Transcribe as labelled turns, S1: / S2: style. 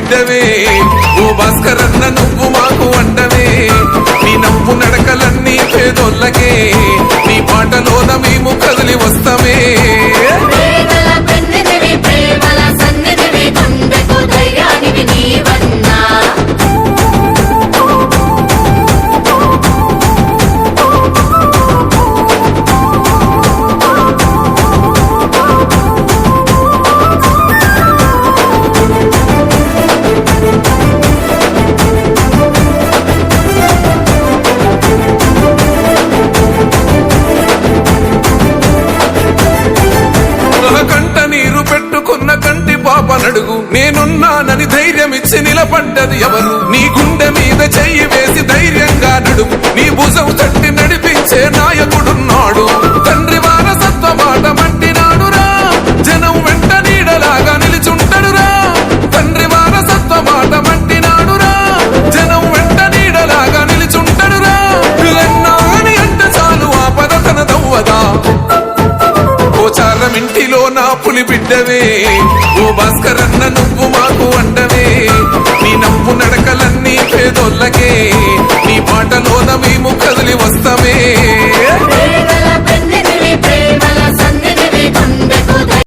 S1: బిడ్డవే ఓ భాస్కరన్న నువ్వు మాకు అండవే నీ నవ్వు నడకలన్నీ పేదోళ్ళకే నీ పాటలోన మేము కదిలి వస్తామే నడుగు నేనున్నానని ధైర్యం ఇచ్చి నిలబడ్డది ఎవరు నీ గుండె మీద చెయ్యి వేసి ధైర్యంగా నడుగు నీ